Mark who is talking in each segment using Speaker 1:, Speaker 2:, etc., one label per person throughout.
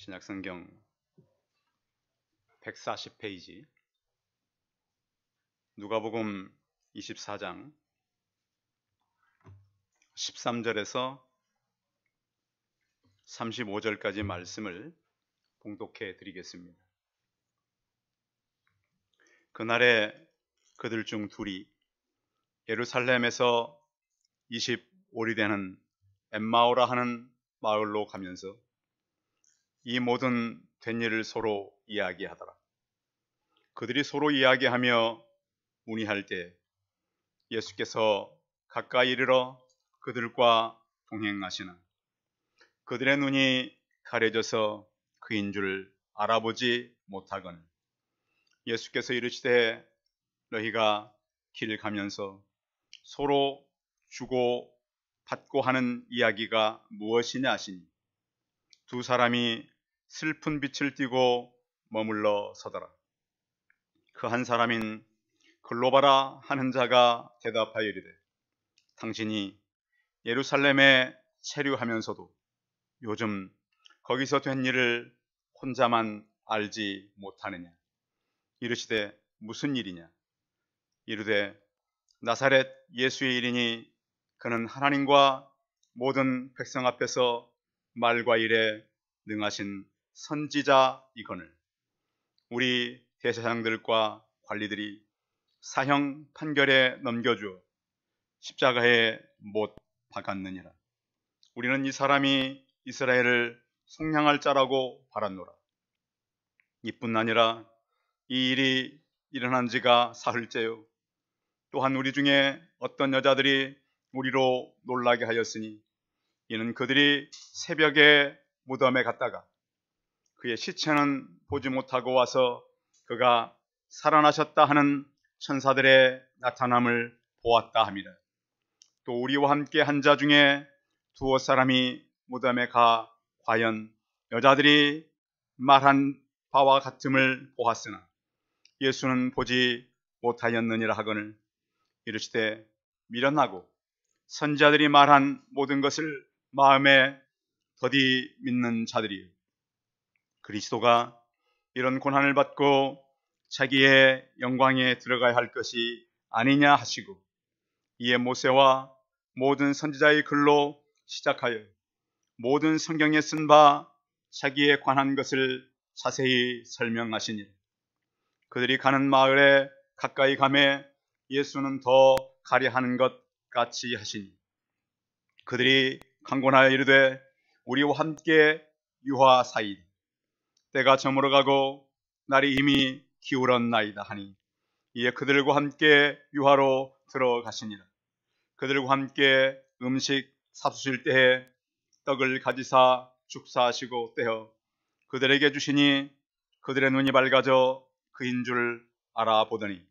Speaker 1: 신약성경 140페이지 누가복음 24장 13절에서 35절까지 말씀을 봉독해 드리겠습니다. 그날에 그들 중 둘이 예루살렘에서 25리 되는 엠마오라 하는 마을로 가면서 이 모든 된 일을 서로 이야기하더라. 그들이 서로 이야기하며 문의할 때 예수께서 가까이 이르러 그들과 동행하시나 그들의 눈이 가려져서 그인 줄 알아보지 못하거늘 예수께서 이르시되 너희가 길 가면서 서로 주고 받고 하는 이야기가 무엇이냐 하시니 두 사람이 슬픈 빛을 띠고 머물러 서더라. 그 한 사람인 글로바라 하는 자가 대답하여 이르되 당신이 예루살렘에 체류하면서도 요즘 거기서 된 일을 혼자만 알지 못하느냐. 이르시되 무슨 일이냐. 이르되 나사렛 예수의 일이니 그는 하나님과 모든 백성 앞에서 말과 일에 능하신 선지자이거늘 우리 대제사장들과 관리들이 사형 판결에 넘겨주어 십자가에 못 박았느니라. 우리는 이 사람이 이스라엘을 속량할 자라고 바랐노라. 이뿐 아니라 이 일이 일어난 지가 사흘째요. 또한 우리 중에 어떤 여자들이 우리로 놀라게 하였으니 이는 그들이 새벽에 무덤에 갔다가 그의 시체는 보지 못하고 와서 그가 살아나셨다 하는 천사들의 나타남을 보았다 함이라. 또 우리와 함께 한 자 중에 두어 사람이 무덤에 가 과연 여자들이 말한 바와 같음을 보았으나 예수는 보지 못하였느니라 하거늘 이르시되 미련하고 선지자들이 말한 모든 것을 마음에 더디 믿는 자들이요 그리스도가 이런 고난을 받고 자기의 영광에 들어가야 할 것이 아니냐 하시고 이에 모세와 모든 선지자의 글로 시작하여 모든 성경에 쓴 바 자기에 관한 것을 자세히 설명하시니 그들이 가는 마을에 가까이 가매 예수는 더 가려 하는 것 같이 하시니 그들이 강권하여 이르되 우리와 함께 유하사이다. 때가 저물어 가고 날이 이미 기울었나이다 하니 이에 그들과 함께 유하로 들어가시니라. 그들과 함께 음식 사수실 때에 떡을 가지사 축사하시고 떼어 그들에게 주시니 그들의 눈이 밝아져 그인 줄 알아보더니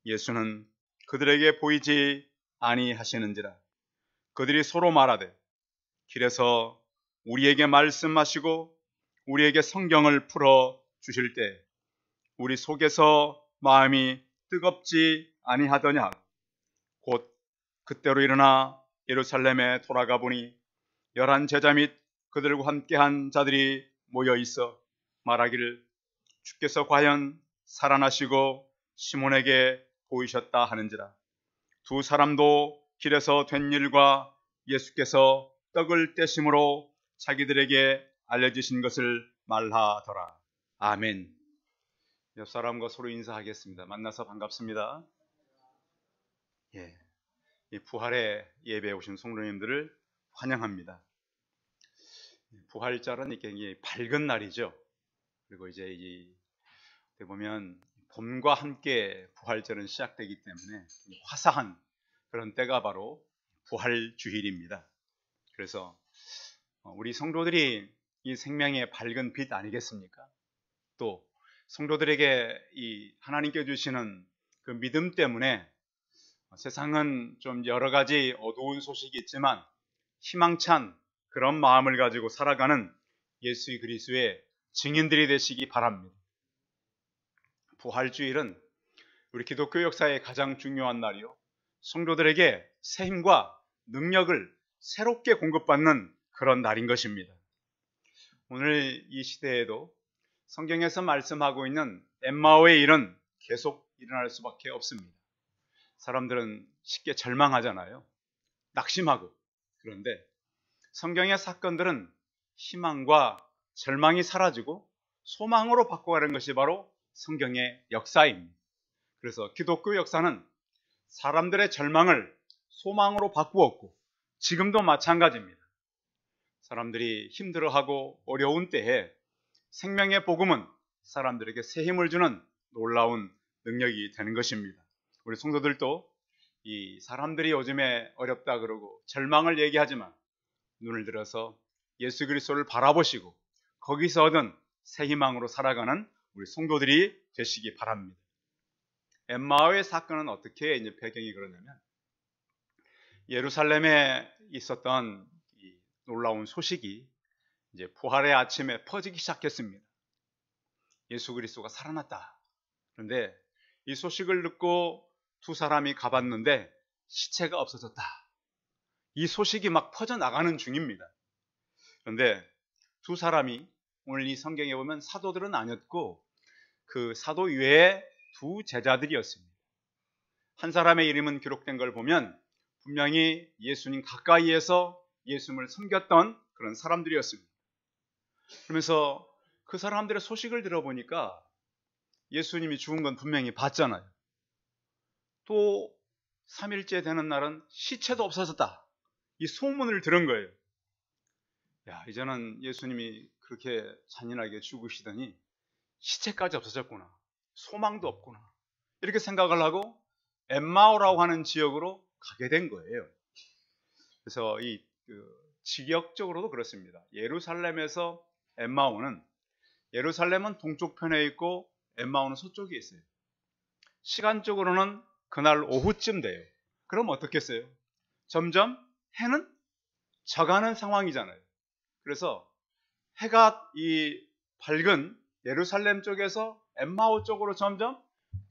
Speaker 1: 예수는 그들에게 보이지 아니하시는지라. 그들이 서로 말하되 길에서 우리에게 말씀하시고 우리에게 성경을 풀어 주실 때 우리 속에서 마음이 뜨겁지 아니하더냐. 곧 그때로 일어나 예루살렘에 돌아가 보니 11 제자 및 그들과 함께한 자들이 모여 있어 말하기를 주께서 과연 살아나시고 시몬에게 보이셨다 하는지라. 두 사람도 길에서 된 일과 예수께서 떡을 떼심으로 자기들에게 알려주신 것을 말하더라. 아멘. 옆 사람과 서로 인사하겠습니다. 만나서 반갑습니다. 이 부활의 예배에 오신 성도님들을 환영합니다. 부활절은 이렇게 밝은 날이죠. 그리고 이제 어떻게 보면 봄과 함께 부활절은 시작되기 때문에 화사한 그런 때가 바로 부활주일입니다. 그래서 우리 성도들이 이 생명의 밝은 빛 아니겠습니까? 또 성도들에게 이 하나님께 주시는 그 믿음 때문에 세상은 좀 여러 가지 어두운 소식이 있지만 희망찬 그런 마음을 가지고 살아가는 예수 그리스도의 증인들이 되시기 바랍니다. 부활주일은 우리 기독교 역사의 가장 중요한 날이요 성도들에게 새 힘과 능력을 새롭게 공급받는 그런 날인 것입니다. 오늘 이 시대에도 성경에서 말씀하고 있는 엠마오의 일은 계속 일어날 수밖에 없습니다. 사람들은 쉽게 절망하잖아요. 낙심하고. 그런데 성경의 사건들은 희망과 절망이 사라지고 소망으로 바꿔가는 것이 바로 성경의 역사입니다. 그래서 기독교 역사는 사람들의 절망을 소망으로 바꾸었고 지금도 마찬가지입니다. 사람들이 힘들어하고 어려운 때에 생명의 복음은 사람들에게 새 힘을 주는 놀라운 능력이 되는 것입니다. 우리 성도들도 이 사람들이 요즘에 어렵다 그러고 절망을 얘기하지만 눈을 들어서 예수 그리스도를 바라보시고 거기서 얻은 새 희망으로 살아가는 우리 성도들이 되시기 바랍니다. 엠마오의 사건은 어떻게 이제 배경이 그러냐면 예루살렘에 있었던 이 놀라운 소식이 이제 부활의 아침에 퍼지기 시작했습니다. 예수 그리스도가 살아났다. 그런데 이 소식을 듣고 두 사람이 가봤는데 시체가 없어졌다. 이 소식이 막 퍼져나가는 중입니다. 그런데 두 사람이 오늘 이 성경에 보면 사도들은 아니었고 그 사도 외에 두 제자들이었습니다. 한 사람의 이름은 기록된 걸 보면 분명히 예수님 가까이에서 예수님을 섬겼던 그런 사람들이었습니다. 그러면서 그 사람들의 소식을 들어보니까 예수님이 죽은 건 분명히 봤잖아요. 또 3일째 되는 날은 시체도 없어졌다. 이 소문을 들은 거예요. 야, 이제는 예수님이 그렇게 잔인하게 죽으시더니 시체까지 없어졌구나. 소망도 없구나. 이렇게 생각을 하고 엠마오라고 하는 지역으로 가게 된 거예요. 그래서 이 지역적으로도 그렇습니다. 예루살렘에서 엠마오는 예루살렘은 동쪽편에 있고 엠마오는 서쪽에 있어요. 시간적으로는 그날 오후쯤 돼요. 그럼 어떻겠어요? 점점 해는 져가는 상황이잖아요. 그래서 해가 이 밝은 예루살렘 쪽에서 엠마오 쪽으로 점점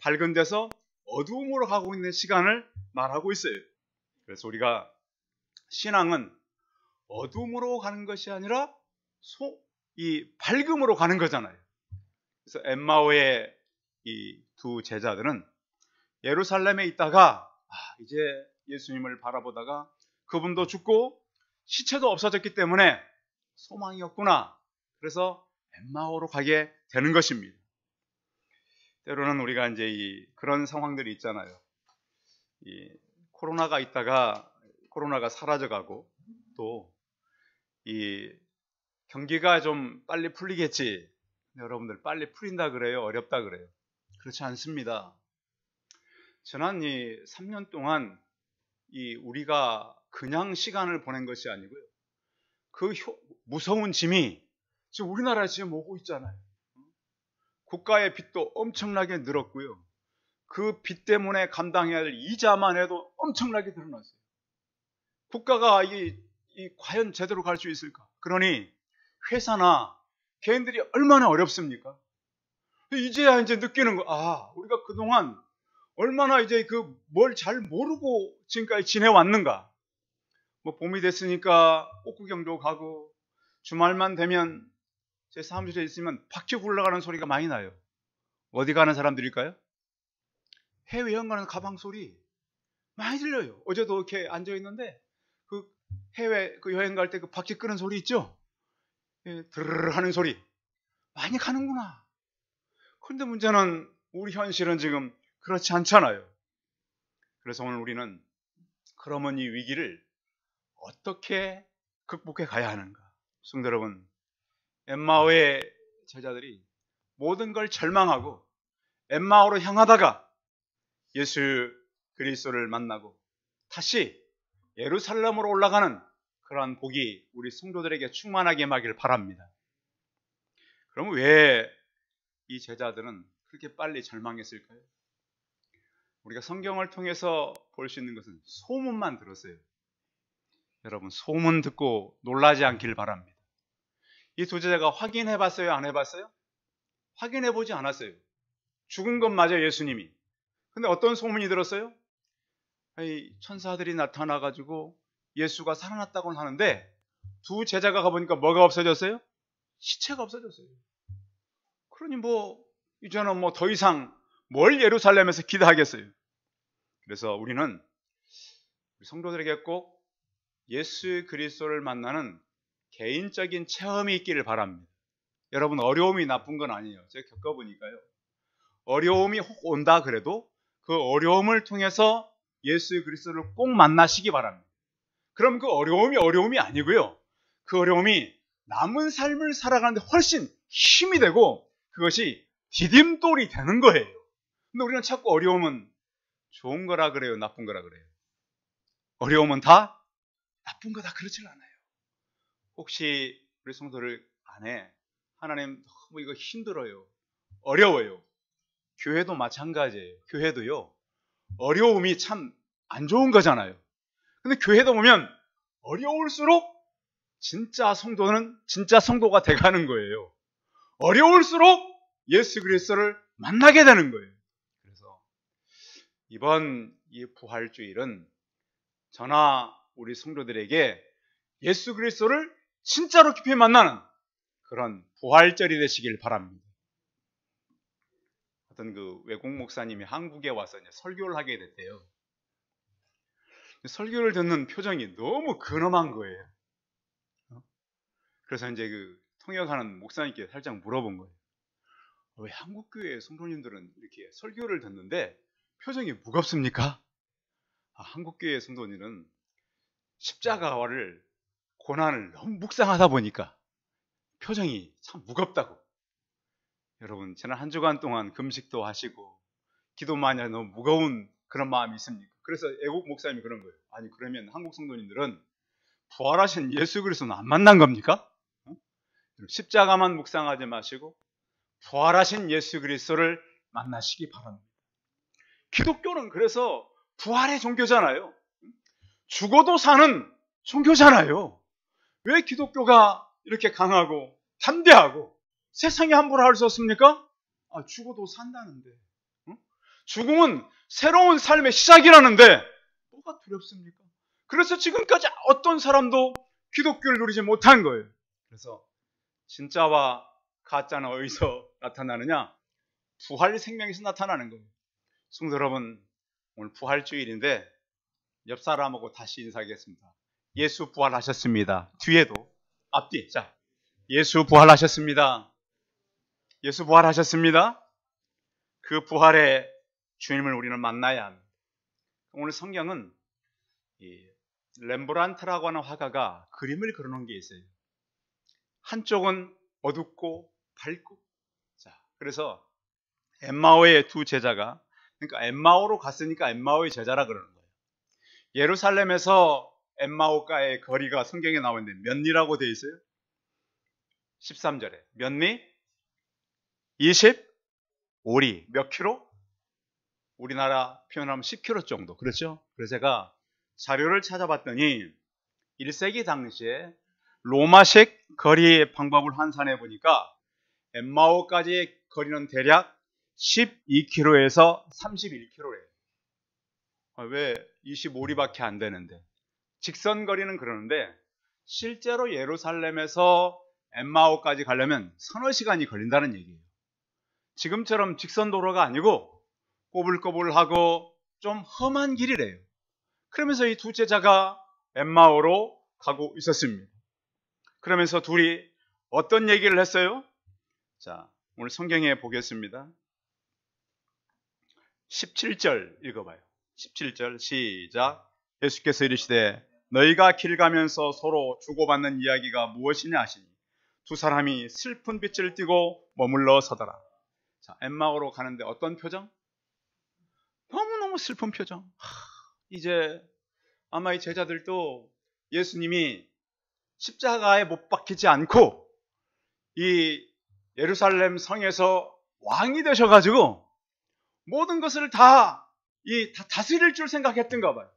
Speaker 1: 밝은 데서 어두움으로 가고 있는 시간을 말하고 있어요. 그래서 우리가 신앙은 어두움으로 가는 것이 아니라 이 밝음으로 가는 거잖아요. 그래서 엠마오의 이 두 제자들은 예루살렘에 있다가 이제 예수님을 바라보다가 그분도 죽고 시체도 없어졌기 때문에 소망이 없구나. 그래서 엠마오로 가게 되는 것입니다. 때로는 우리가 이제 그런 상황들이 있잖아요. 이 코로나가 있다가 코로나가 사라져가고 또 이 경기가 좀 빨리 풀리겠지. 여러분들 빨리 풀린다 그래요? 어렵다 그래요? 그렇지 않습니다. 지난 이 3년 동안 우리가 그냥 시간을 보낸 것이 아니고요. 그 무서운 짐이 지금 우리나라에 지금 오고 있잖아요. 국가의 빚도 엄청나게 늘었고요. 그 빚 때문에 감당해야 할 이자만 해도 엄청나게 늘어났어요. 국가가 과연 제대로 갈 수 있을까? 그러니 회사나 개인들이 얼마나 어렵습니까? 이제야 이제 느끼는 거, 우리가 그동안 얼마나 이제 뭘 잘 모르고 지금까지 지내왔는가. 뭐 봄이 됐으니까 꽃구경도 가고 주말만 되면 제 사무실에 있으면 바퀴 굴러가는 소리가 많이 나요. 어디 가는 사람들일까요? 해외여행 가는 가방 소리 많이 들려요. 어제도 이렇게 앉아있는데 그 해외 여행 갈 때 그 바퀴 끄는 소리 있죠? 드르르 하는 소리 많이 가는구나. 그런데 문제는 우리 현실은 지금 그렇지 않잖아요. 그래서 오늘 우리는 그러면 이 위기를 어떻게 극복해 가야 하는가? 성도 여러분, 엠마오의 제자들이 모든 걸 절망하고 엠마오로 향하다가 예수 그리스도를 만나고 다시 예루살렘으로 올라가는 그러한 복이 우리 성도들에게 충만하게 임하기를 바랍니다. 그럼 왜 이 제자들은 그렇게 빨리 절망했을까요? 우리가 성경을 통해서 볼 수 있는 것은 소문만 들었어요. 여러분, 소문 듣고 놀라지 않길 바랍니다. 이 두 제자가 확인해 봤어요? 안 해봤어요? 확인해 보지 않았어요. 죽은 건 맞아요, 예수님이. 근데 어떤 소문이 들었어요? 천사들이 나타나가지고 예수가 살아났다고 하는데 두 제자가 가보니까 뭐가 없어졌어요? 시체가 없어졌어요. 그러니 이제는 더 이상 뭘 예루살렘에서 기대하겠어요. 그래서 우리는 우리 성도들에게 꼭 예수 그리스도를 만나는 개인적인 체험이 있기를 바랍니다. 여러분, 어려움이 나쁜 건 아니에요. 제가 겪어보니까요. 어려움이 혹 온다 그래도 그 어려움을 통해서 예수 그리스도를 꼭 만나시기 바랍니다. 그럼 그 어려움이 아니고요. 그 어려움이 남은 삶을 살아가는데 훨씬 힘이 되고 그것이 디딤돌이 되는 거예요. 근데 우리는 자꾸 어려움은 좋은 거라 그래요, 나쁜 거라 그래요? 어려움은 다 나쁜 거다 그렇지 않아요. 혹시 우리 성도들 안에 하나님 너무 이거 힘들어요, 어려워요. 교회도 마찬가지예요. 교회도요, 어려움이 참 안 좋은 거잖아요. 근데 교회도 보면 어려울수록 진짜 성도가 돼가는 거예요. 어려울수록 예수 그리스도를 만나게 되는 거예요. 그래서 이번 이 부활주일은 저나 우리 성도들에게 예수 그리스도를 진짜로 깊이 만나는 그런 부활절이 되시길 바랍니다. 어떤 그 외국 목사님이 한국에 와서 이제 설교를 하게 됐대요. 설교를 듣는 표정이 너무 근엄한 거예요. 그래서 이제 그 통역하는 목사님께 살짝 물어본 거예요. 왜 한국교회 성도님들은 이렇게 설교를 듣는데 표정이 무겁습니까? 한국교회 성도님은 십자가를 고난을 너무 묵상하다 보니까 표정이 참 무겁다고. 여러분, 지난 한 주간 동안 금식도 하시고 기도 많이 하는 너무 무거운 그런 마음이 있습니까? 그래서 애국 목사님이 그런 거예요. 아니, 그러면 한국 성도님들은 부활하신 예수 그리스도는 안 만난 겁니까? 십자가만 묵상하지 마시고 부활하신 예수 그리스도를 만나시기 바랍니다. 기독교는 그래서 부활의 종교잖아요. 죽어도 사는 종교잖아요. 왜 기독교가 이렇게 강하고 담대하고 세상에 함부로 할 수 없습니까? 죽어도 산다는데. 죽음은 새로운 삶의 시작이라는데 뭐가 두렵습니까? 그래서 지금까지 어떤 사람도 기독교를 누리지 못한 거예요. 그래서 진짜와 가짜는 어디서 나타나느냐? 부활 생명에서 나타나는 거예요. 성도 여러분, 오늘 부활주일인데 옆 사람하고 다시 인사하겠습니다. 예수 부활하셨습니다. 뒤에도 앞뒤. 자, 예수 부활하셨습니다. 예수 부활하셨습니다. 그 부활의 주님을 우리는 만나야 합니다. 오늘 성경은 이 렘브란트라고 하는 화가가 그림을 그려놓은 게 있어요. 한쪽은 어둡고 밝고. 자, 그래서 엠마오의 두 제자가, 그러니까 엠마오로 갔으니까 엠마오의 제자라 그러는 거예요. 예루살렘에서 엠마오가의 거리가 성경에 나오는데 몇 리라고 되어 있어요? 13절에 몇 리? 25리. 몇 킬로? 우리나라 표현하면 10킬로 정도. 그렇죠? 그래서 제가 자료를 찾아봤더니 1세기 당시에 로마식 거리 방법을 환산해 보니까 엠마오까지의 거리는 대략 12km에서 31km래요. 왜 25리밖에 안 되는데? 직선 거리는 그러는데 실제로 예루살렘에서 엠마오까지 가려면 서너 시간이 걸린다는 얘기예요. 지금처럼 직선 도로가 아니고 꼬불꼬불하고 좀 험한 길이래요. 그러면서 이 두 제자가 엠마오로 가고 있었습니다. 그러면서 둘이 어떤 얘기를 했어요? 자, 오늘 성경에 보겠습니다. 17절 읽어봐요. 17절 시작. 예수께서 이르시되 너희가 길 가면서 서로 주고받는 이야기가 무엇이냐 하시니 두 사람이 슬픈 빛을 띠고 머물러 서더라. 자, 엠마오로 가는데 어떤 표정? 너무너무 슬픈 표정. 이제 아마 이 제자들도 예수님이 십자가에 못 박히지 않고 이 예루살렘 성에서 왕이 되셔가지고 모든 것을 다 다스릴 줄 생각했던가 봐요.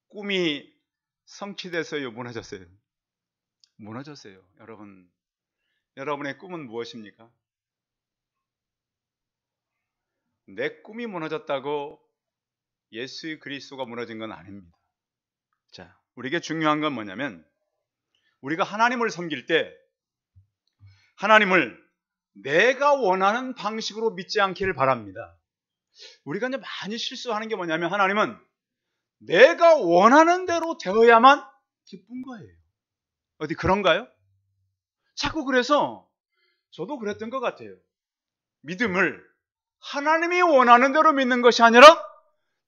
Speaker 1: 꿈이 성취돼서요, 무너졌어요. 무너졌어요. 여러분의 꿈은 무엇입니까? 내 꿈이 무너졌다고 예수 그리스도가 무너진 건 아닙니다. 자, 우리에게 중요한 건 뭐냐면 우리가 하나님을 섬길 때 하나님을 내가 원하는 방식으로 믿지 않기를 바랍니다. 우리가 이제 많이 실수하는 게 뭐냐면 하나님은 내가 원하는 대로 되어야만 기쁜 거예요. 어디 그런가요? 자꾸 그래서 저도 그랬던 것 같아요. 믿음을 하나님이 원하는 대로 믿는 것이 아니라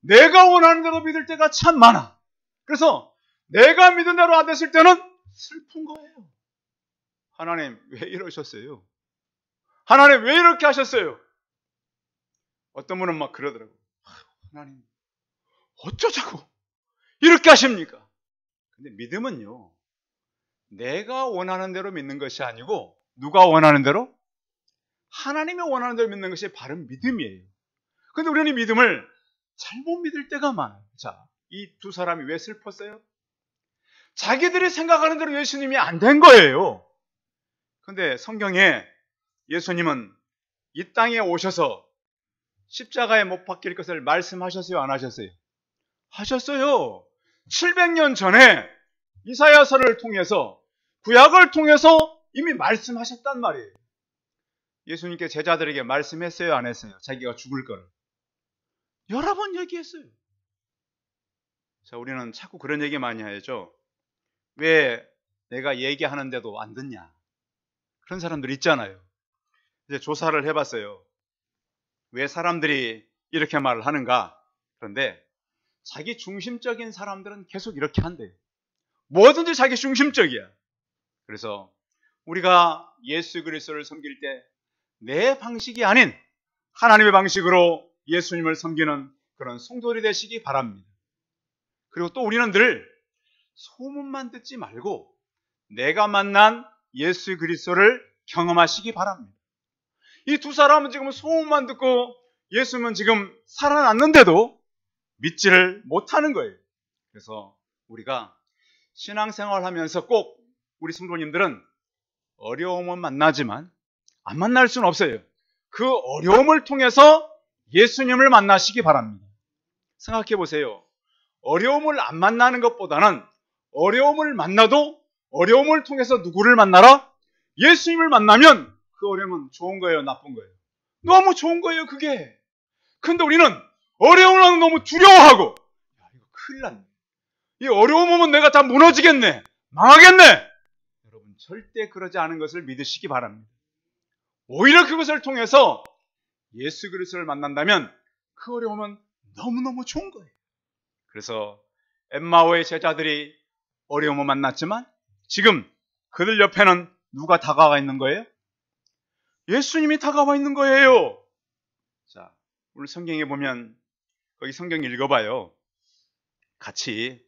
Speaker 1: 내가 원하는 대로 믿을 때가 참 많아. 그래서 내가 믿은 대로 안 됐을 때는 슬픈 거예요. 하나님 왜 이러셨어요? 하나님 왜 이렇게 하셨어요? 어떤 분은 막 그러더라고요. 하나님 어쩌자고 이렇게 하십니까? 근데 믿음은요, 내가 원하는 대로 믿는 것이 아니고 누가 원하는 대로? 하나님이 원하는 대로 믿는 것이 바른 믿음이에요. 근데 우리는 이 믿음을 잘못 믿을 때가 많아요. 자, 이 두 사람이 왜 슬펐어요? 자기들이 생각하는 대로 예수님이 안 된 거예요. 근데 성경에 예수님은 이 땅에 오셔서 십자가에 못 박힐 것을 말씀하셨어요? 안 하셨어요? 하셨어요. 700년 전에 이사야서를 통해서 구약을 통해서 이미 말씀하셨단 말이에요. 예수님께 제자들에게 말씀했어요? 안 했어요? 자기가 죽을 거를 여러 번 얘기했어요. 자, 우리는 자꾸 그런 얘기 많이 하죠. 왜 내가 얘기하는데도 안 듣냐? 그런 사람들 있잖아요. 이제 조사를 해봤어요. 왜 사람들이 이렇게 말을 하는가? 그런데 자기 중심적인 사람들은 계속 이렇게 한대요. 뭐든지 자기 중심적이야. 그래서 우리가 예수 그리스도를 섬길 때 내 방식이 아닌 하나님의 방식으로 예수님을 섬기는 그런 성도들이 되시기 바랍니다. 그리고 또 우리는 늘 소문만 듣지 말고 내가 만난 예수 그리스도를 경험하시기 바랍니다. 이 두 사람은 지금 소문만 듣고 예수님은 지금 살아났는데도 믿지를 못하는 거예요. 그래서 우리가 신앙생활 하면서 꼭 우리 성도님들은 어려움은 만나지만 안 만날 수는 없어요. 그 어려움을 통해서 예수님을 만나시기 바랍니다. 생각해 보세요. 어려움을 안 만나는 것보다는 어려움을 만나도 어려움을 통해서 누구를 만나라? 예수님을 만나면 그 어려움은 좋은 거예요? 나쁜 거예요? 너무 좋은 거예요, 그게. 근데 우리는 어려움을 너무 두려워하고, 야, 이거 큰일 났네. 이 어려움 오면 내가 다 무너지겠네. 망하겠네. 여러분, 절대 그러지 않은 것을 믿으시기 바랍니다. 오히려 그것을 통해서 예수 그리스도를 만난다면 그 어려움은 너무너무 좋은 거예요. 그래서 엠마오의 제자들이 어려움을 만났지만 지금 그들 옆에는 누가 다가와 있는 거예요? 예수님이 다가와 있는 거예요. 자, 오늘 성경에 보면 거기 성경 읽어봐요. 같이.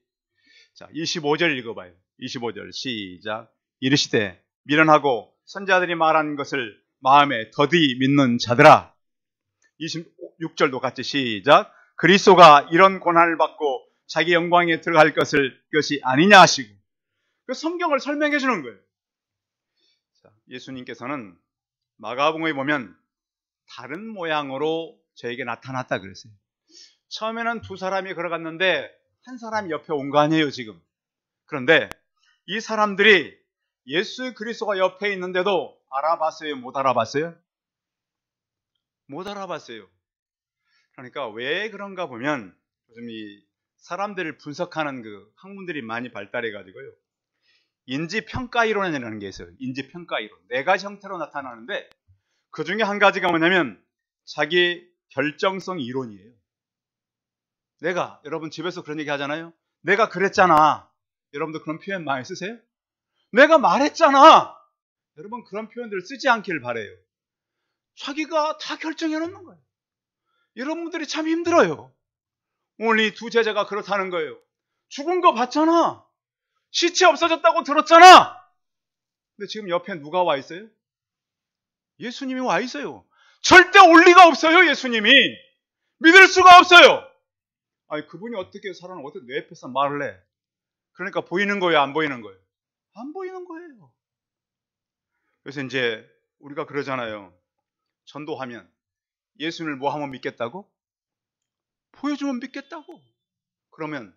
Speaker 1: 자, 25절 읽어봐요. 25절 시작. 이르시되 미련하고 선자들이 말한 것을 마음에 더디 믿는 자들아. 26절도 같이 시작. 그리스도가 이런 고난을 받고 자기 영광에 들어갈 것이 아니냐 하시고. 그 성경을 설명해 주는 거예요. 자, 예수님께서는 마가복음에 보면 다른 모양으로 저에게 나타났다 그랬어요. 처음에는 두 사람이 걸어갔는데 한 사람이 옆에 온 거 아니에요, 지금. 그런데 이 사람들이 예수 그리스도가 옆에 있는데도 알아봤어요? 못 알아봤어요? 못 알아봤어요. 그러니까 왜 그런가 보면 요즘 이 사람들을 분석하는 그 학문들이 많이 발달해 가지고요. 인지평가이론이라는 게 있어요. 인지평가이론. 네 가지 형태로 나타나는데 그 중에 한 가지가 뭐냐면 자기 결정성 이론이에요. 여러분 집에서 그런 얘기 하잖아요. 내가 그랬잖아. 여러분도 그런 표현 많이 쓰세요? 내가 말했잖아. 여러분 그런 표현들을 쓰지 않기를 바라요. 자기가 다 결정해 놓는 거예요. 여러분들이 참 힘들어요. 오늘 이 두 제자가 그렇다는 거예요. 죽은 거 봤잖아. 시체 없어졌다고 들었잖아. 근데 지금 옆에 누가 와 있어요? 예수님이 와 있어요. 절대 올 리가 없어요, 예수님이. 믿을 수가 없어요. 아니, 그분이 어떻게 사람을 어떻게 내 옆에서 말을 해? 그러니까 보이는 거예요, 안 보이는 거예요? 안 보이는 거예요. 그래서 이제 우리가 그러잖아요. 전도하면 예수님을 뭐 하면 믿겠다고? 보여주면 믿겠다고. 그러면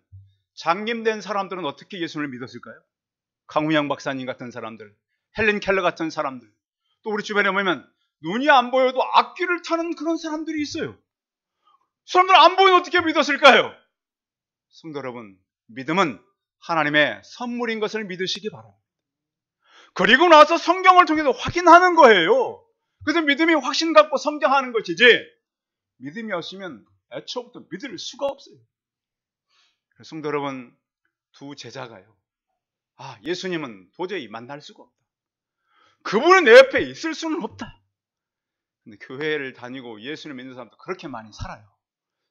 Speaker 1: 장님된 사람들은 어떻게 예수님을 믿었을까요? 강훈양 박사님 같은 사람들, 헬렌 켈러 같은 사람들, 또 우리 주변에 보면 눈이 안 보여도 악기를 타는 그런 사람들이 있어요. 사람들 안 보이면 어떻게 믿었을까요? 성도 여러분, 믿음은 하나님의 선물인 것을 믿으시기 바랍니다. 그리고 나서 성경을 통해서 확인하는 거예요. 그래서 믿음이 확신 갖고 성장하는 것이지, 믿음이 없으면 애초부터 믿을 수가 없어요. 성도 여러분, 두 제자가요, 예수님은 도저히 만날 수가 없다. 그분은 내 옆에 있을 수는 없다. 근데 교회를 다니고 예수를 믿는 사람도 그렇게 많이 살아요.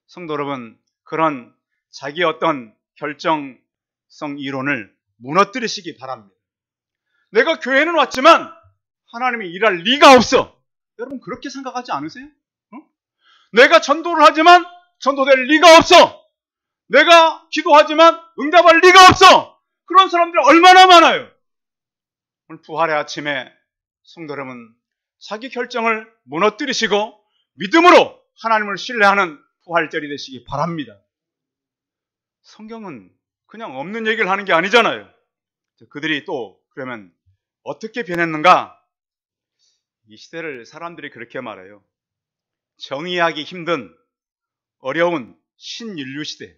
Speaker 1: 성도 여러분, 그런 자기 어떤 결정성 이론을 무너뜨리시기 바랍니다. 내가 교회는 왔지만 하나님이 일할 리가 없어. 여러분 그렇게 생각하지 않으세요? 내가 전도를 하지만 전도될 리가 없어. 내가 기도하지만 응답할 리가 없어. 그런 사람들이 얼마나 많아요. 오늘 부활의 아침에 성도 여러분, 자기 결정을 무너뜨리시고 믿음으로 하나님을 신뢰하는 부활절이 되시기 바랍니다. 성경은 그냥 없는 얘기를 하는 게 아니잖아요. 그들이 또 그러면 어떻게 변했는가? 이 시대를 사람들이 그렇게 말해요. 정의하기 힘든 어려운 신인류 시대.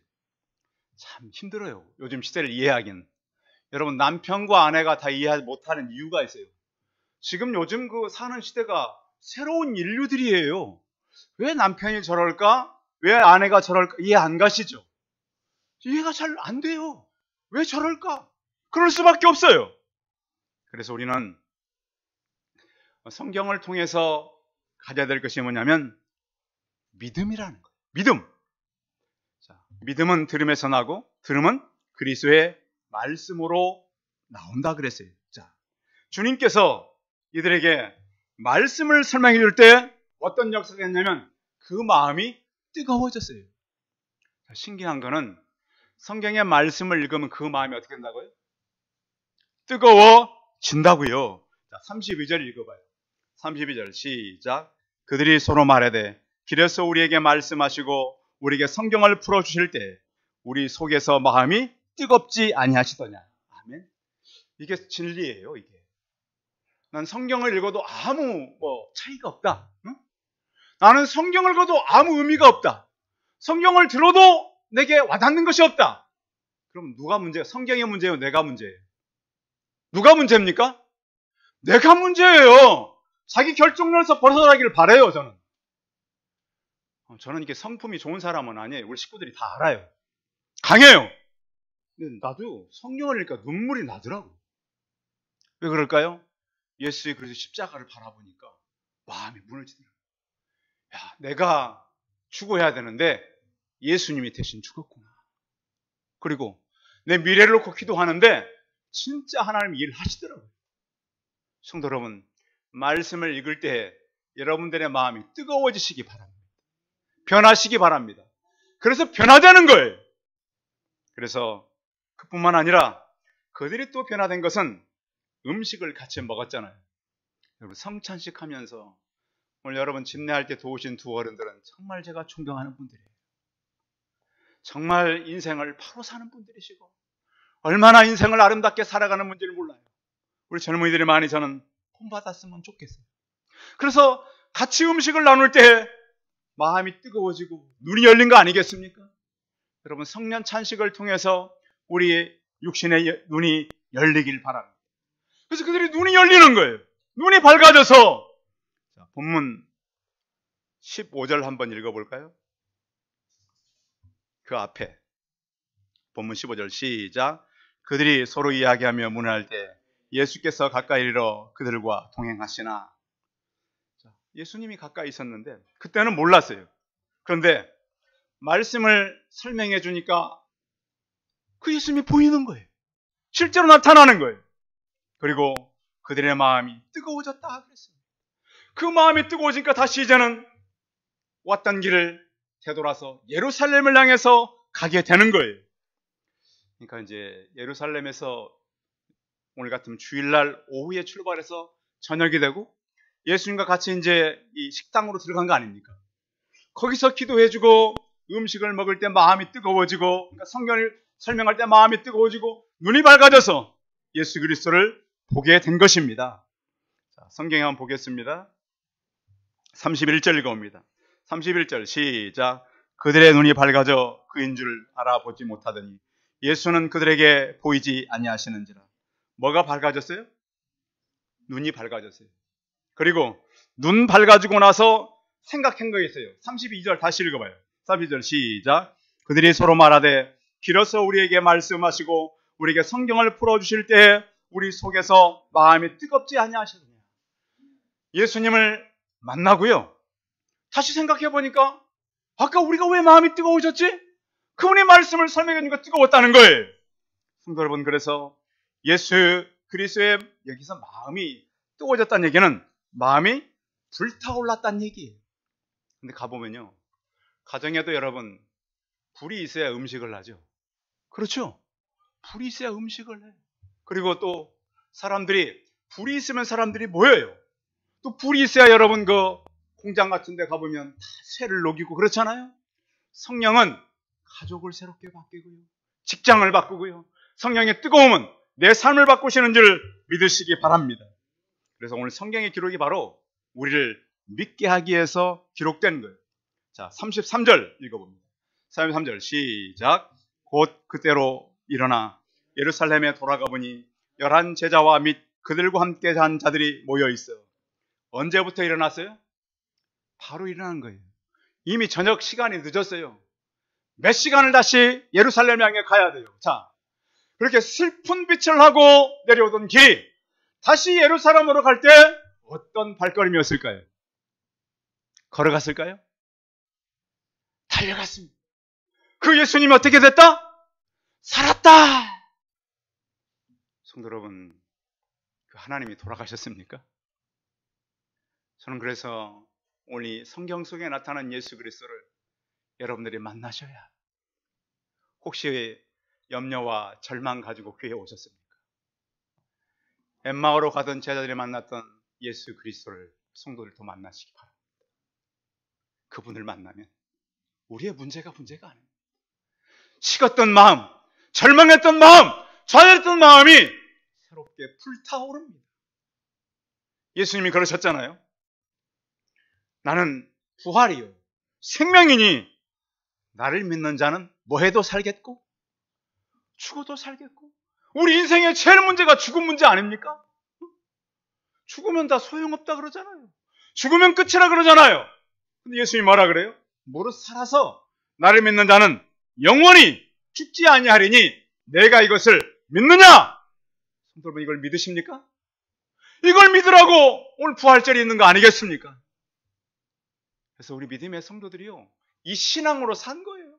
Speaker 1: 참 힘들어요. 요즘 시대를 이해하기는. 여러분, 남편과 아내가 다 이해 못하는 이유가 있어요. 지금 요즘 그 사는 시대가 새로운 인류들이에요. 왜 남편이 저럴까? 왜 아내가 저럴까? 이해 안 가시죠? 이해가 잘 안 돼요. 왜 저럴까? 그럴 수밖에 없어요. 그래서 우리는 성경을 통해서 가져야 될 것이 뭐냐면 믿음이라는 거예요. 믿음. 자, 믿음은 들음에서 나고 들음은 그리스도의 말씀으로 나온다 그랬어요. 자, 주님께서 이들에게 말씀을 설명해 줄 때 어떤 역사가 있냐면 그 마음이 뜨거워졌어요. 자, 신기한 거는 성경의 말씀을 읽으면 그 마음이 어떻게 된다고요? 뜨거워진다고요. 자, 32절 읽어봐요. 32절 시작. 그들이 서로 말하되 길에서 우리에게 말씀하시고 우리에게 성경을 풀어주실 때 우리 속에서 마음이 뜨겁지 아니하시더냐. 아멘. 이게 진리예요. 이게. 난 성경을 읽어도 아무 차이가 없다. 응? 나는 성경을 읽어도 아무 의미가 없다. 성경을 들어도 내게 와닿는 것이 없다. 그럼 누가 문제예요? 성경의 문제예요? 내가 문제예요? 누가 문제입니까? 내가 문제예요. 자기 결정론에서 벗어나기를 바라요. 저는 이게 성품이 좋은 사람은 아니에요. 우리 식구들이 다 알아요. 강해요. 근데 나도 성경을 읽으니까 눈물이 나더라고. 왜 그럴까요? 예수의 그래서 십자가를 바라보니까 마음이 무너지더라고요. 야, 내가 죽어야 되는데 예수님이 대신 죽었구나. 그리고 내 미래를 놓고 기도하는데 진짜 하나님 일하시더라고요. 성도 여러분, 말씀을 읽을 때 여러분들의 마음이 뜨거워지시기 바랍니다. 변하시기 바랍니다. 그래서 변화되는 거예요. 그래서 그뿐만 아니라 그들이 또 변화된 것은 음식을 같이 먹었잖아요. 여러분, 성찬식 하면서 오늘 여러분 집례할 때 도우신 두 어른들은 정말 제가 존경하는 분들이에요. 정말 인생을 바로 사는 분들이시고 얼마나 인생을 아름답게 살아가는 분인지를 몰라요. 우리 젊은이들이 많이 저는 본받았으면 좋겠어요. 그래서 같이 음식을 나눌 때 마음이 뜨거워지고 눈이 열린 거 아니겠습니까? 여러분, 성령 찬식을 통해서 우리의 육신의 눈이 열리길 바랍니다. 그래서 그들이 눈이 열리는 거예요. 눈이 밝아져서. 자, 본문 15절 한번 읽어볼까요? 그 앞에 본문 15절 시작. 그들이 서로 이야기하며 문화할 때 예수께서 가까이 이르러 그들과 동행하시나. 자, 예수님이 가까이 있었는데 그때는 몰랐어요. 그런데 말씀을 설명해 주니까 그 예수님이 보이는 거예요. 실제로 나타나는 거예요. 그리고 그들의 마음이 뜨거워졌다 그랬어요. 그 마음이 뜨거워지니까 다시 이제는 왔던 길을 되돌아서 예루살렘을 향해서 가게 되는 거예요. 그러니까 이제 예루살렘에서 오늘 같으면 주일날 오후에 출발해서 저녁이 되고 예수님과 같이 이제 이 식당으로 들어간 거 아닙니까? 거기서 기도해주고 음식을 먹을 때 마음이 뜨거워지고, 그러니까 성경을 설명할 때 마음이 뜨거워지고 눈이 밝아져서 예수 그리스도를 보게 된 것입니다. 자, 성경에 한번 보겠습니다. 31절 읽어봅니다. 31절 시작. 그들의 눈이 밝아져 그인 줄 알아보지 못하더니 예수는 그들에게 보이지 아니하시는지라. 뭐가 밝아졌어요? 눈이 밝아졌어요. 그리고 눈 밝아지고 나서 생각한 거 있어요. 32절 다시 읽어봐요. 32절 시작. 그들이 서로 말하되 길어서 우리에게 말씀하시고 우리에게 성경을 풀어주실 때 우리 속에서 마음이 뜨겁지 아니하시느냐. 예수님을 만나고요. 다시 생각해 보니까 아까 우리가 왜 마음이 뜨거우셨지? 그분의 말씀을 설명해 주니까 뜨거웠다는 거예요. 성도 여러분, 그래서 예수 그리스도의 여기서 마음이 뜨거워졌다는 얘기는 마음이 불타올랐다는 얘기예요. 근데 가보면요, 가정에도 여러분 불이 있어야 음식을 하죠. 그렇죠? 불이 있어야 음식을 해요. 그리고 또 사람들이 불이 있으면 사람들이 모여요. 또 불이 있어야 여러분 그 공장 같은 데 가보면 다 쇠를 녹이고 그렇잖아요. 성령은 가족을 새롭게 바꾸고요, 직장을 바꾸고요, 성령의 뜨거움은 내 삶을 바꾸시는 줄 믿으시기 바랍니다. 그래서 오늘 성경의 기록이 바로 우리를 믿게 하기 위해서 기록된 거예요. 자, 33절 읽어봅니다. 33절 시작. 곧 그때로 일어나 예루살렘에 돌아가 보니 11 제자와 및 그들과 함께 한 자들이 모여 있어. 언제부터 일어났어요? 바로 일어난 거예요. 이미 저녁 시간이 늦었어요. 몇 시간을 다시 예루살렘 향해 가야 돼요. 자, 그렇게 슬픈 빛을 하고 내려오던 길이 다시 예루살렘으로 갈 때 어떤 발걸음이었을까요? 걸어갔을까요? 달려갔습니다. 그 예수님이 어떻게 됐다? 살았다. 성도 여러분, 그 하나님이 돌아가셨습니까? 저는 그래서 오늘 이 성경 속에 나타난 예수 그리스도를 여러분들이 만나셔야, 혹시 염려와 절망 가지고 교회에 오셨습니까? 엠마오로 가던 제자들이 만났던 예수 그리스도를 성도들도 만나시기 바랍니다. 그분을 만나면 우리의 문제가 아닙니다. 식었던 마음, 절망했던 마음, 좌절했던 마음이 새롭게 불타오릅니다. 예수님이 그러셨잖아요. 나는 부활이요 생명이니 나를 믿는 자는 뭐해도 살겠고 죽어도 살겠고. 우리 인생의 제일 문제가 죽음 문제 아닙니까? 죽으면 다 소용없다 그러잖아요. 죽으면 끝이라 그러잖아요. 근데 예수님이 뭐라 그래요? 무릇 살아서 나를 믿는 자는 영원히 죽지 아니하리니 내가 이것을 믿느냐? 성도 여러분, 이걸 믿으십니까? 이걸 믿으라고 오늘 부활절이 있는 거 아니겠습니까? 그래서 우리 믿음의 성도들이요, 이 신앙으로 산 거예요.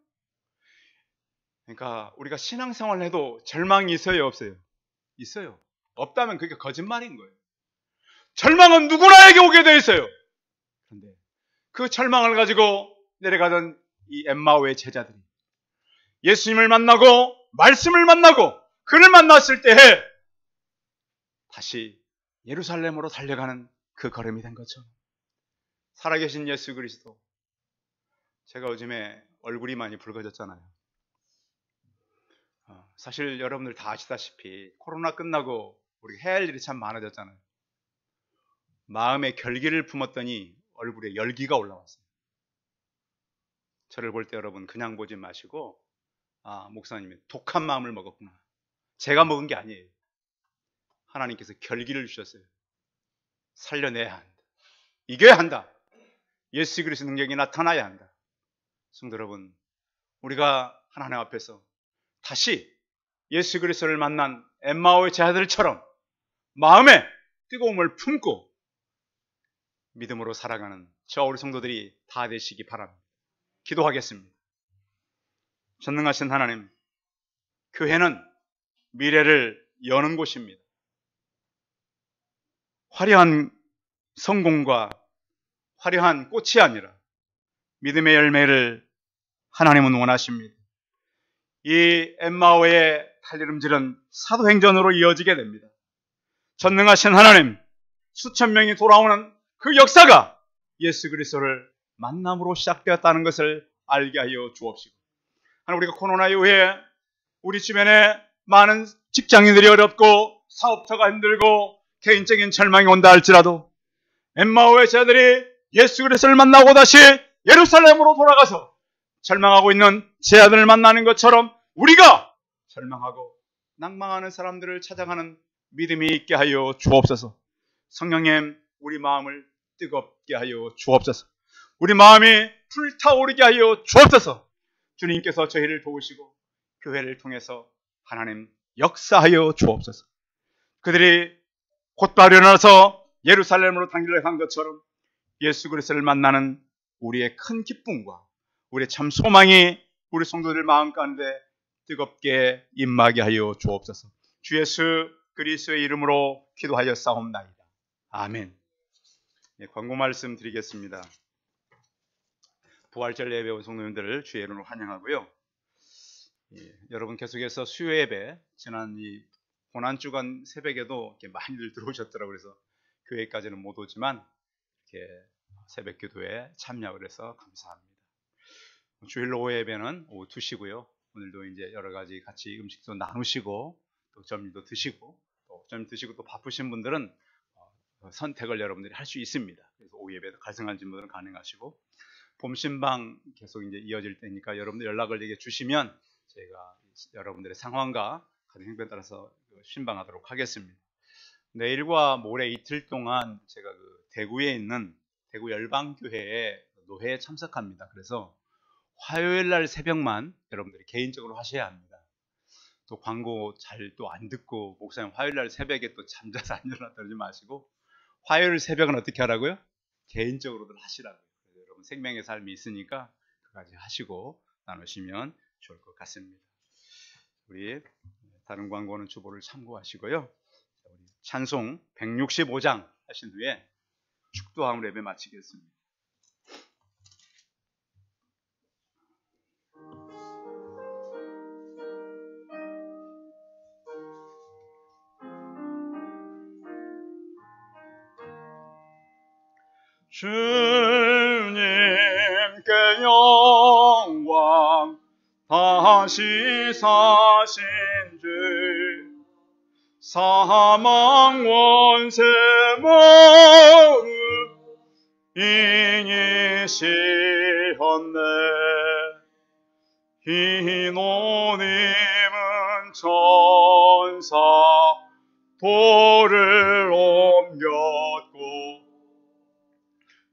Speaker 1: 그러니까 우리가 신앙생활을 해도 절망이 있어요, 없어요? 있어요. 없다면 그게 거짓말인 거예요. 절망은 누구나에게 오게 돼 있어요. 그런데 그 절망을 가지고 내려가던 이 엠마오의 제자들이 예수님을 만나고 말씀을 만나고 그를 만났을 때에 다시 예루살렘으로 달려가는 그 걸음이 된 것처럼 살아계신 예수 그리스도, 제가 요즘에 얼굴이 많이 붉어졌잖아요. 사실 여러분들 다 아시다시피 코로나 끝나고 우리 해야 할 일이 참 많아졌잖아요. 마음에 결기를 품었더니 얼굴에 열기가 올라왔어요. 저를 볼 때 여러분 그냥 보지 마시고, 아, 목사님이 독한 마음을 먹었구나. 제가 먹은 게 아니에요. 하나님께서 결기를 주셨어요. 살려내야 한다. 이겨야 한다. 예수 그리스도 능력이 나타나야 한다. 성도 여러분, 우리가 하나님 앞에서 다시 예수 그리스도를 만난 엠마오의 제자들처럼 마음에 뜨거움을 품고 믿음으로 살아가는 저 우리 성도들이 다 되시기 바랍니다. 기도하겠습니다. 전능하신 하나님, 교회는 미래를 여는 곳입니다. 화려한 성공과 화려한 꽃이 아니라 믿음의 열매를 하나님은 원하십니다. 이 엠마오의 달리름질은 사도행전으로 이어지게 됩니다. 전능하신 하나님, 수천 명이 돌아오는 그 역사가 예수 그리스도를 만남으로 시작되었다는 것을 알게 하여 주옵시고, 하나님, 우리가 코로나 이후에 우리 주변에 많은 직장인들이 어렵고 사업자가 힘들고 개인적인 절망이 온다 할지라도 엠마오의 제자들이 예수 그리스도를 만나고 다시 예루살렘으로 돌아가서 절망하고 있는 제자들을 만나는 것처럼 우리가 절망하고 낭망하는 사람들을 찾아가는 믿음이 있게 하여 주옵소서. 성령님, 우리 마음을 뜨겁게 하여 주옵소서. 우리 마음이 불타오르게 하여 주옵소서. 주님께서 저희를 도우시고 교회를 통해서 하나님 역사하여 주옵소서. 그들이 곧바로 일어나서 예루살렘으로 당길을 한 것처럼 예수 그리스도를 만나는 우리의 큰 기쁨과 우리의 참 소망이 우리 성도들 마음 가운데 뜨겁게 임하게 하여 주옵소서. 주 예수 그리스도의 이름으로 기도하여 싸움나이다. 아멘. 광고 말씀 드리겠습니다. 부활절 예배 온 성도님들을 주의 이름으로 환영하고요. 여러분 계속해서 수요 예배, 지난 이 고난주간 새벽에도 이렇게 많이들 들어오셨더라고요. 그래서 교회까지는 못 오지만 이렇게 새벽 기도에 참여를 해서 감사합니다. 주일 오후 예배는 오후 2시고요. 오늘도 이제 여러 가지 같이 음식도 나누시고 또 점심도 드시고 또 바쁘신 분들은 선택을 여러분들이 할 수 있습니다. 그래서 오후 예배도 갈성하신 분들은 가능하시고 봄신방 계속 이제 이어질 때니까 여러분들 연락을 이렇게 주시면 저희가 여러분들의 상황과 가정 형편에 따라서 신방하도록 하겠습니다. 내일과 모레 이틀 동안 제가 대구에 있는 대구 열방교회에 노회에 참석합니다. 그래서 화요일 날 새벽만 여러분들이 개인적으로 하셔야 합니다. 또 광고 잘 또 안 듣고 목사님 화요일 날 새벽에 또 잠자서 안 일어났다 그러지 마시고 화요일 새벽은 어떻게 하라고요? 개인적으로들 하시라고요. 여러분 생명의 삶이 있으니까 그까지 하시고 나누시면 좋을 것 같습니다. 우리 다른 광고는 주보를 참고하시고요. 우리 찬송 165장 하신 후에 축도함을 예배 마치겠습니다. 주님께 영광 다시 사신 주 사망 원세 모두 이기시었네. 희노님은 천사 돌을 옮겼고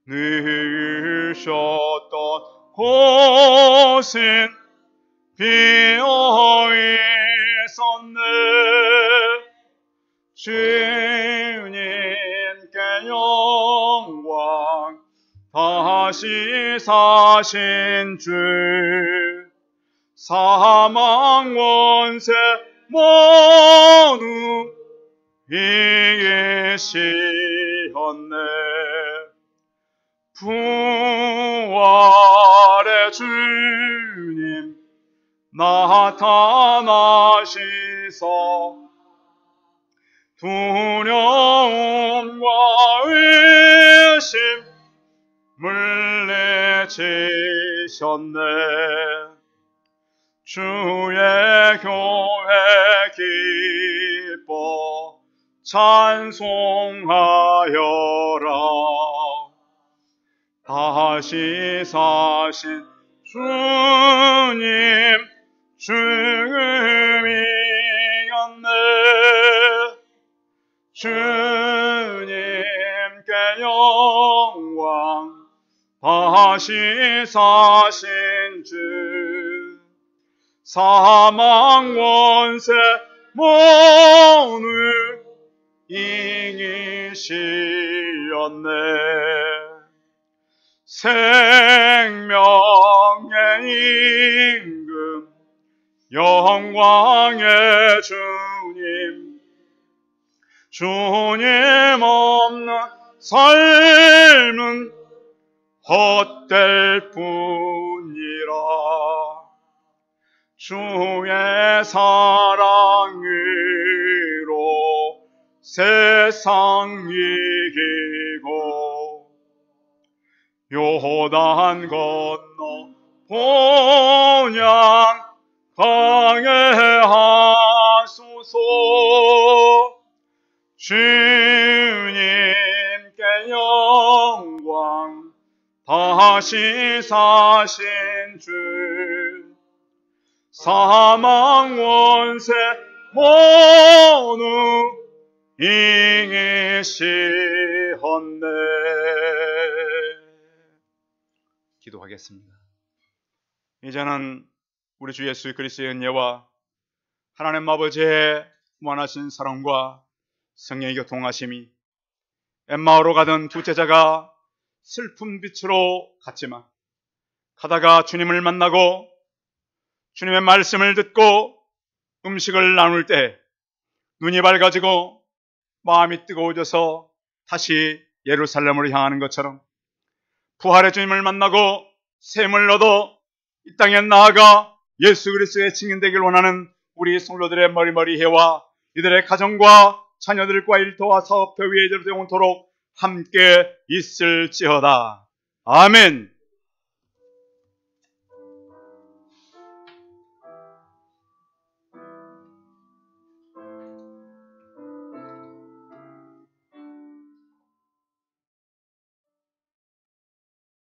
Speaker 1: 늙으셨던 곳은 비어있었네. 주님께 영광 다시 사신 주 사망 원세 모두 이기시었네. 부활의 주님 나타나시서 두려움과 의심 물리치셨네. 주의 교회 기뻐 찬송하여라. 다시 사신 주님 죽음이 이겼네. 주님께 영광 다시 사신 주 사망 원세 모두 이기시었네. 생명의 임금 영광의 주님 주님 없는 삶은 헛될 뿐이라. 주의 사랑으로 세상 이기고 요단 건너 본향 강해 하소서. 주님 다시 사신 주 사망 원세 모두 이기시었네. 기도하겠습니다. 이제는 우리 주 예수 그리스도의 은혜와 하나님 아버지의 무한하신 사랑과 성령의 교통하심이 엠마오로 가던 두 제자가 슬픈 빛으로 갔지만 가다가 주님을 만나고 주님의 말씀을 듣고 음식을 나눌 때 눈이 밝아지고 마음이 뜨거워져서 다시 예루살렘으로 향하는 것처럼 부활의 주님을 만나고 샘을 얻어 이 땅에 나아가 예수 그리스도의 증인되길 원하는 우리 성도들의 머리머리해와 이들의 가정과 자녀들과 일터와 사업터 위에 이르도록 함께 있을지어다. 아멘.